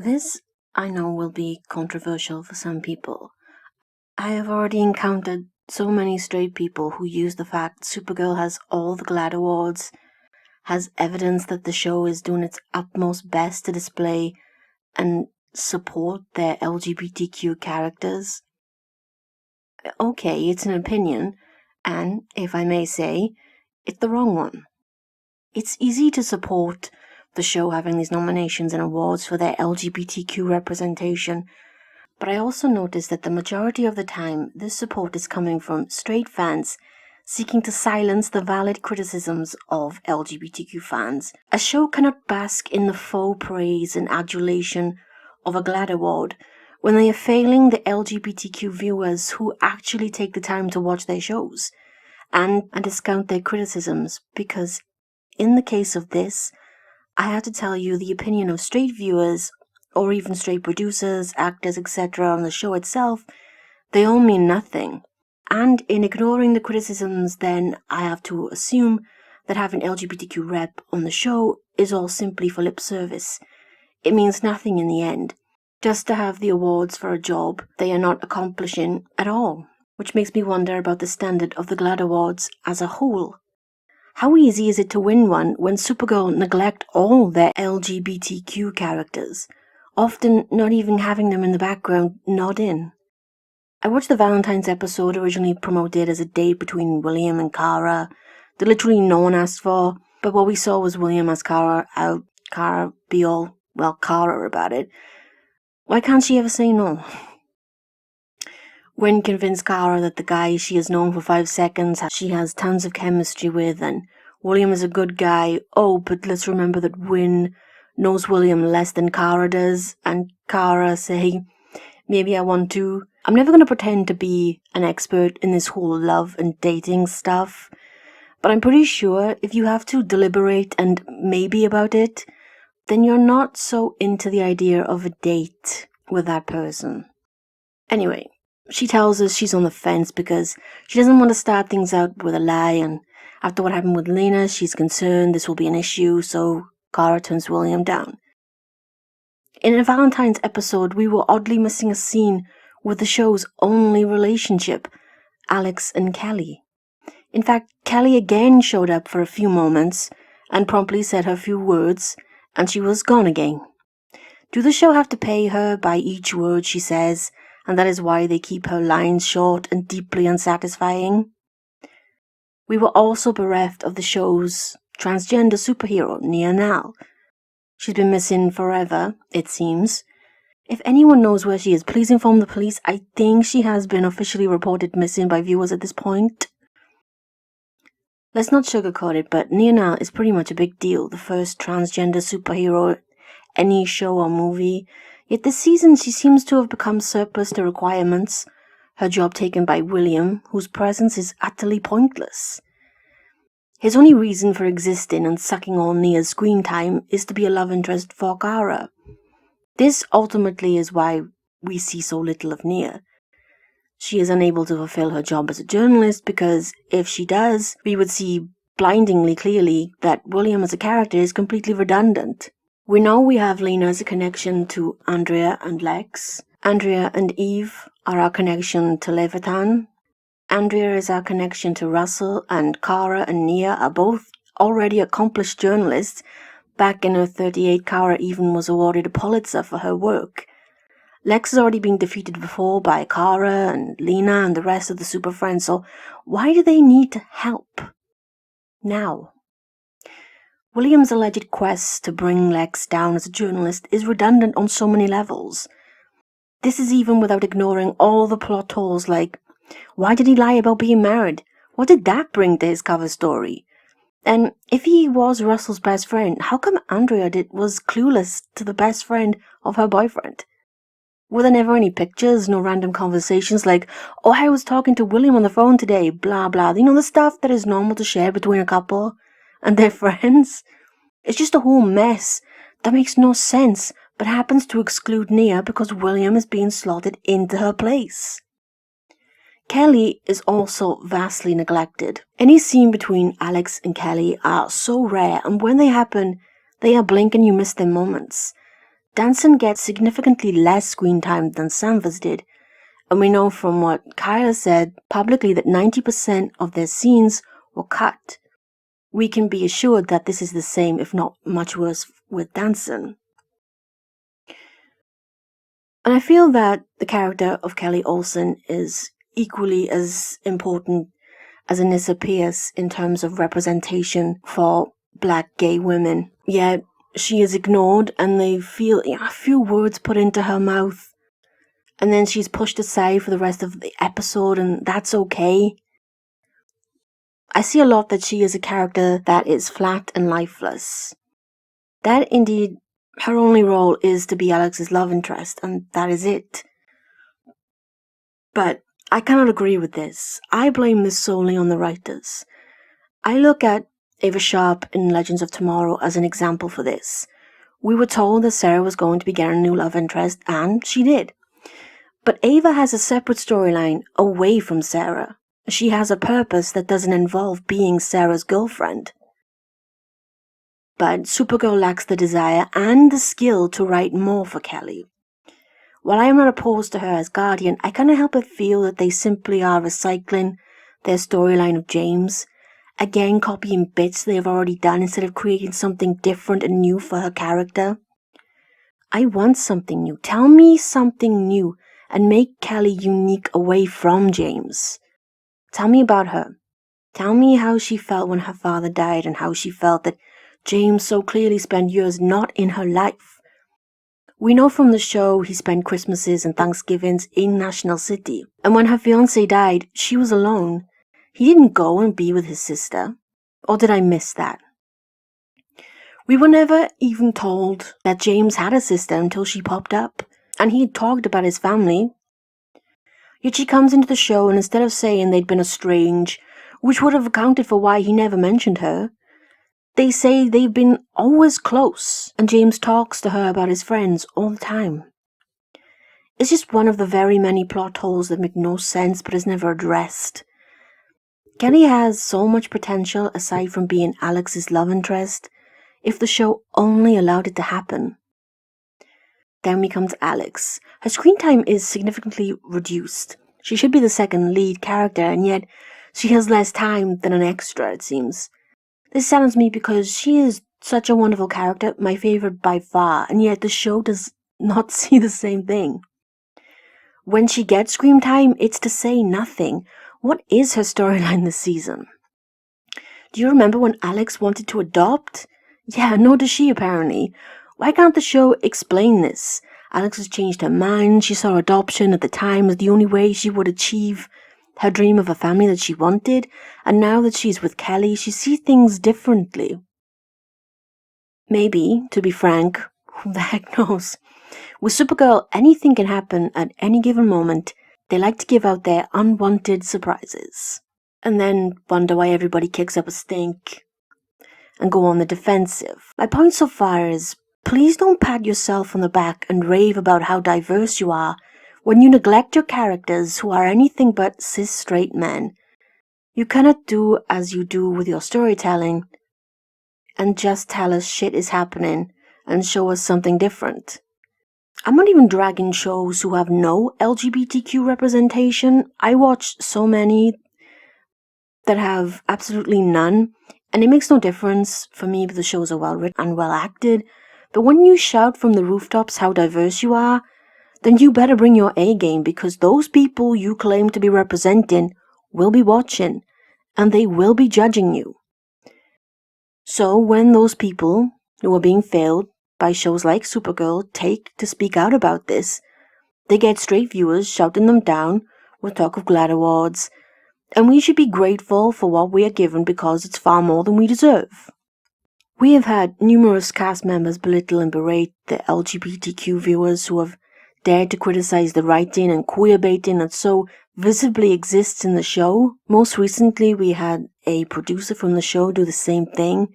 This, I know, will be controversial for some people. I have already encountered so many straight people who use the fact Supergirl has all the GLAAD awards, has evidence that the show is doing its utmost best to display and support their LGBTQ characters. Okay, it's an opinion, and, if I may say, it's the wrong one. It's easy to support the show having these nominations and awards for their LGBTQ representation, but I also noticed that the majority of the time this support is coming from straight fans seeking to silence the valid criticisms of LGBTQ fans. A show cannot bask in the faux praise and adulation of a GLAAD award when they are failing the LGBTQ viewers who actually take the time to watch their shows, and discount their criticisms, because in the case of this, I have to tell you the opinion of straight viewers, or even straight producers, actors, etc. on the show itself, they all mean nothing. And in ignoring the criticisms, then I have to assume that having LGBTQ rep on the show is all simply for lip service. It means nothing in the end, just to have the awards for a job they are not accomplishing at all, which makes me wonder about the standard of the GLAAD awards as a whole. How easy is it to win one when Supergirl neglect all their LGBTQ characters, often not even having them in the background nod in? I watched the Valentine's episode originally promoted as a date between William and Kara that literally no one asked for, but what we saw was William ask Kara out, Kara be all, Kara about it. Why can't she ever say no? When convinced Kara that the guy she has known for 5 seconds she has tons of chemistry with, and William is a good guy, but let's remember that Wynn knows William less than Kara does, and Kara say, maybe I want to. I'm never going to pretend to be an expert in this whole love and dating stuff, but I'm pretty sure if you have to deliberate and maybe about it, then you're not so into the idea of a date with that person. Anyway, she tells us she's on the fence because she doesn't want to start things out with a lie, and after what happened with Lena, she's concerned this will be an issue, so Kara turns William down. In a Valentine's episode, we were oddly missing a scene with the show's only relationship, Alex and Kelly. In fact, Kelly again showed up for a few moments and promptly said her few words, and she was gone again. Do the show have to pay her by each word she says, and that is why they keep her lines short and deeply unsatisfying? We were also bereft of the show's transgender superhero, Nia Nal. She's been missing forever, it seems. If anyone knows where she is, please inform the police. I think she has been officially reported missing by viewers at this point. Let's not sugarcoat it, but Nia Nal is pretty much a big deal, the first transgender superhero any show or movie. Yet this season she seems to have become surplus to requirements, her job taken by William, whose presence is utterly pointless. His only reason for existing and sucking all Nia's screen time is to be a love interest for Kara. This ultimately is why we see so little of Nia. She is unable to fulfill her job as a journalist because if she does, we would see blindingly clearly that William as a character is completely redundant. We know we have Lena as a connection to Andrea and Lex. Andrea and Eve are our connection to Leviathan. Andrea is our connection to Russell, and Kara and Nia are both already accomplished journalists. Back in her 38, Kara even was awarded a Pulitzer for her work. Lex has already been defeated before by Kara and Lena and the rest of the Super Friends, so why do they need help now? William's alleged quest to bring Lex down as a journalist is redundant on so many levels. This is even without ignoring all the plot holes like, why did he lie about being married? What did that bring to his cover story? And if he was Russell's best friend, how come Andrea was clueless to the best friend of her boyfriend? Were there never any pictures, no random conversations like, I was talking to William on the phone today, blah blah, the stuff that is normal to share between a couple and their friends? It's just a whole mess that makes no sense, but happens to exclude Nia because William is being slotted into her place. Kelly is also vastly neglected. Any scene between Alex and Kelly are so rare, and when they happen, they are blink and you miss their moments. Danson gets significantly less screen time than Sanvers did, and we know from what Kyla said publicly that 90% of their scenes were cut. We can be assured that this is the same, if not much worse, with Danson. And I feel that the character of Kelly Olsen is equally as important as Anissa Pierce in terms of representation for black gay women. Yet she is ignored and they feel a few words put into her mouth and then she's pushed aside for the rest of the episode, and that's okay. I see a lot that she is a character that is flat and lifeless. That indeed, her only role is to be Alex's love interest, and that is it. But I cannot agree with this. I blame this solely on the writers. I look at Ava Sharp in Legends of Tomorrow as an example for this. We were told that Sarah was going to be getting a new love interest, and she did. But Ava has a separate storyline away from Sarah. She has a purpose that doesn't involve being Sarah's girlfriend. But Supergirl lacks the desire and the skill to write more for Kelly. While I am not opposed to her as Guardian, I cannot help but feel that they simply are recycling their storyline of James, again copying bits they have already done instead of creating something different and new for her character. I want something new. Tell me something new and make Kelly unique away from James. Tell me about her. Tell me how she felt when her father died and how she felt that James so clearly spent years not in her life. We know from the show he spent Christmases and Thanksgivings in National City, and when her fiancé died, she was alone. He didn't go and be with his sister. Or did I miss that? We were never even told that James had a sister until she popped up, and he had talked about his family. Yet she comes into the show, and instead of saying they'd been estranged, which would have accounted for why he never mentioned her, they say they've been always close, and James talks to her about his friends all the time. It's just one of the very many plot holes that make no sense but is never addressed. Kelly has so much potential aside from being Alex's love interest, if the show only allowed it to happen. Then we come to Alex. Her screen time is significantly reduced. She should be the second lead character, and yet she has less time than an extra, it seems. This saddens me because she is such a wonderful character, my favorite by far, and yet the show does not see the same thing. When she gets screen time, it's to say nothing. What is her storyline this season? Do you remember when Alex wanted to adopt? Yeah, nor does she apparently. Why can't the show explain this? Alex has changed her mind. She saw adoption at the time as the only way she would achieve her dream of a family that she wanted, and now that she's with Kelly, she sees things differently. Maybe, to be frank, who the heck knows? With Supergirl, anything can happen at any given moment. They like to give out their unwanted surprises, and then wonder why everybody kicks up a stink and go on the defensive. My point so far is, please don't pat yourself on the back and rave about how diverse you are when you neglect your characters who are anything but cis straight men. You cannot do as you do with your storytelling and just tell us shit is happening and show us something different. I'm not even dragging shows who have no LGBTQ representation. I watch so many that have absolutely none, and it makes no difference for me if the shows are well written and well acted. But when you shout from the rooftops how diverse you are, then you better bring your A game, because those people you claim to be representing will be watching, and they will be judging you. So when those people who are being failed by shows like Supergirl take to speak out about this, they get straight viewers shouting them down with talk of GLAAD awards, and we should be grateful for what we are given because it's far more than we deserve. We have had numerous cast members belittle and berate the LGBTQ viewers who have dared to criticize the writing and queerbaiting that so visibly exists in the show. Most recently, we had a producer from the show do the same thing,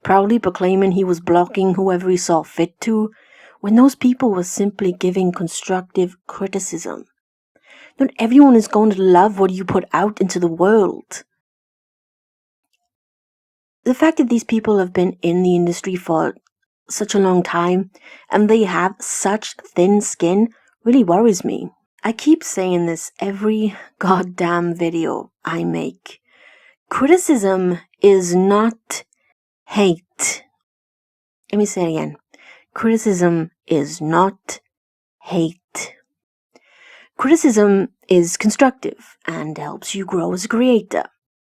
proudly proclaiming he was blocking whoever he saw fit to, when those people were simply giving constructive criticism. Not everyone is going to love what you put out into the world. The fact that these people have been in the industry for such a long time and they have such thin skin really worries me. I keep saying this every goddamn video I make. Criticism is not hate. Let me say it again. Criticism is not hate. Criticism is constructive and helps you grow as a creator.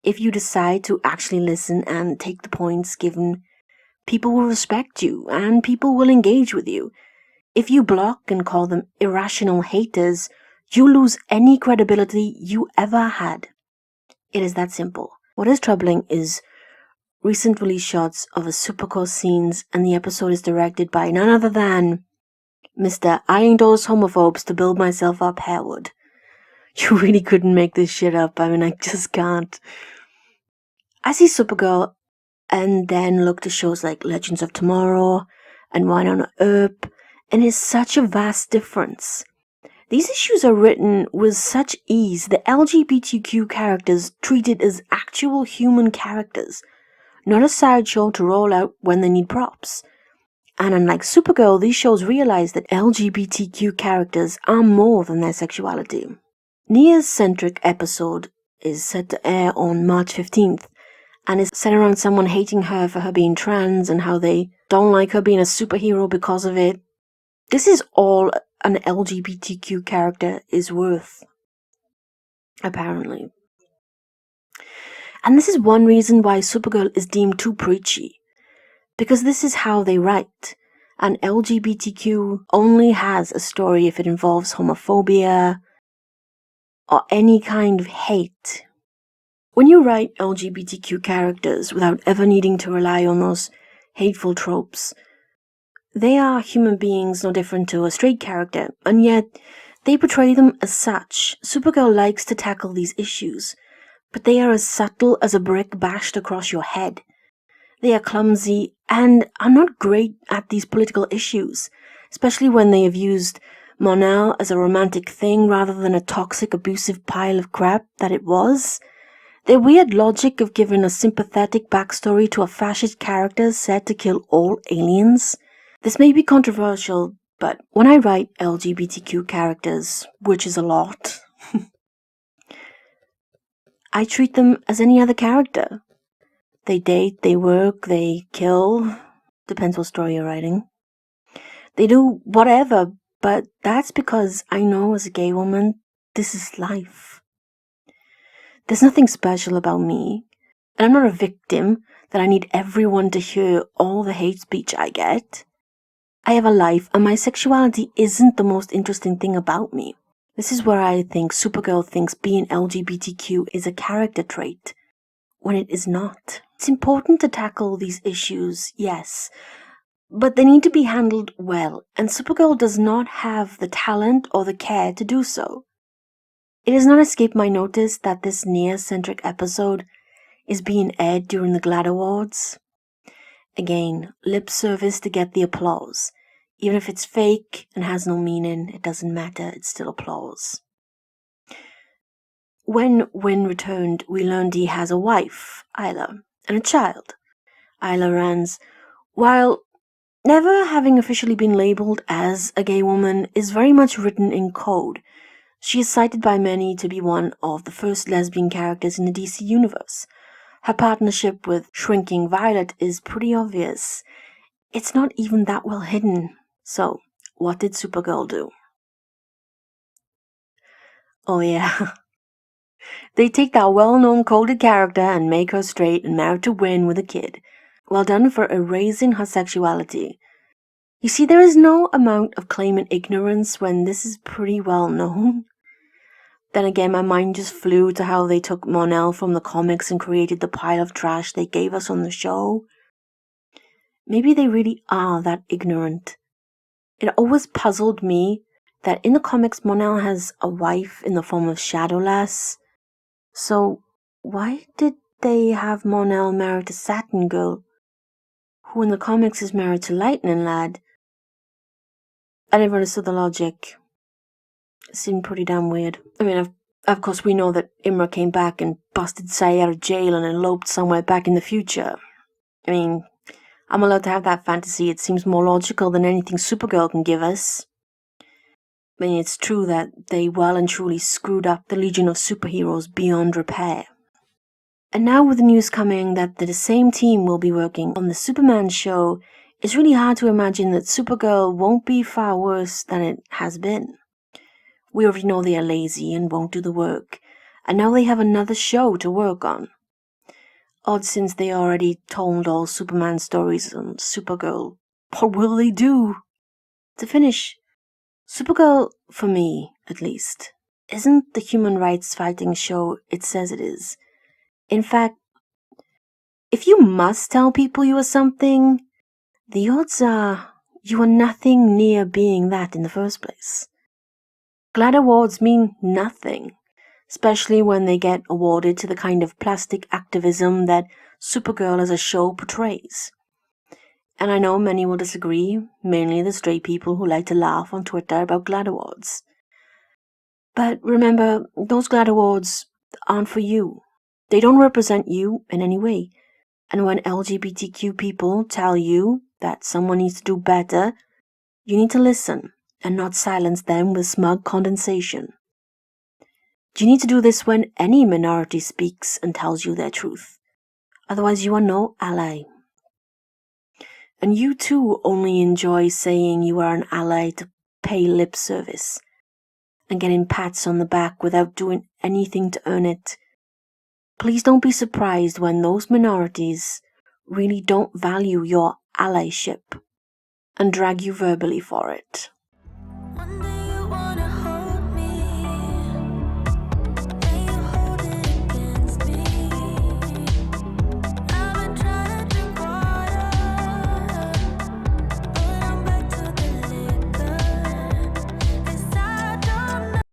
If you decide to actually listen and take the points given, people will respect you and people will engage with you. If you block and call them irrational haters, you lose any credibility you ever had. It is that simple. What is troubling is recent release shots of a Supergirl scenes, and the episode is directed by none other than Mr. I endorse homophobes to build myself up Harewood. You really couldn't make this shit up. I mean, I just can't. I see Supergirl and then look to shows like Legends of Tomorrow and Wynonna Earp, and it's such a vast difference. These issues are written with such ease. The LGBTQ characters treated as actual human characters, not a sideshow to roll out when they need props. And unlike Supergirl, these shows realize that LGBTQ characters are more than their sexuality. Nia's centric episode is set to air on March 15th and is set around someone hating her for her being trans and how they don't like her being a superhero because of it. This is all an LGBTQ character is worth, apparently. And this is one reason why Supergirl is deemed too preachy, because this is how they write. And LGBTQ only has a story if it involves homophobia or any kind of hate. When you write LGBTQ characters without ever needing to rely on those hateful tropes, they are human beings no different to a straight character, and yet they portray them as such. Supergirl likes to tackle these issues, but they are as subtle as a brick bashed across your head. They are clumsy and are not great at these political issues, especially when they have used Mon-El as a romantic thing rather than a toxic, abusive pile of crap that it was. Their weird logic of giving a sympathetic backstory to a fascist character said to kill all aliens. This may be controversial, but when I write LGBTQ characters, which is a lot, I treat them as any other character. They date, they work, they kill, depends what story you're writing. They do whatever, but that's because I know as a gay woman, this is life. There's nothing special about me, and I'm not a victim that I need everyone to hear all the hate speech I get. I have a life, and my sexuality isn't the most interesting thing about me. This is where I think Supergirl thinks being LGBTQ is a character trait, when it is not. It's important to tackle these issues, yes, but they need to be handled well, and Supergirl does not have the talent or the care to do so. It has not escaped my notice that this Nia-centric episode is being aired during the GLAAD Awards. Again, lip service to get the applause. Even if it's fake and has no meaning, it doesn't matter, it's still applause. When Wynn returned, we learned he has a wife, Isla, and a child. Isla Rands, while never having officially been labeled as a gay woman, is very much written in code. She is cited by many to be one of the first lesbian characters in the DC universe. Her partnership with Shrinking Violet is pretty obvious. It's not even that well hidden. So, what did Supergirl do? Oh yeah. They take that well-known coded character and make her straight and married to Wynn with a kid. Well done for erasing her sexuality. You see, there is no amount of claiming ignorance when this is pretty well known. Then again, my mind just flew to how they took Mon-El from the comics and created the pile of trash they gave us on the show. Maybe they really are that ignorant. It always puzzled me that in the comics Mon-El has a wife in the form of Shadowlass. So why did they have Mon-El married to Satin Girl, who in the comics is married to Lightning Lad? I never understood the logic. It seemed pretty damn weird. I mean, of course we know that Imra came back and busted Sai out of jail and eloped somewhere back in the future. I mean, I'm allowed to have that fantasy. It seems more logical than anything Supergirl can give us. I mean, it's true that they well and truly screwed up the Legion of Superheroes beyond repair. And now with the news coming that the same team will be working on the Superman show, it's really hard to imagine that Supergirl won't be far worse than it has been. We already know they are lazy and won't do the work, and now they have another show to work on. Odd since they already told all Superman stories on Supergirl. What will they do? To finish, Supergirl, for me at least, isn't the human rights fighting show it says it is. In fact, if you must tell people you are something, the odds are you are nothing near being that in the first place. GLAAD awards mean nothing, especially when they get awarded to the kind of plastic activism that Supergirl as a show portrays. And I know many will disagree, mainly the straight people who like to laugh on Twitter about GLAAD awards. But remember, those GLAAD awards aren't for you. They don't represent you in any way. And when LGBTQ people tell you that someone needs to do better, you need to listen and not silence them with smug condescension. You need to do this when any minority speaks and tells you their truth. Otherwise you are no ally. And you too only enjoy saying you are an ally to pay lip service and getting pats on the back without doing anything to earn it. Please don't be surprised when those minorities really don't value your allyship and drag you verbally for it.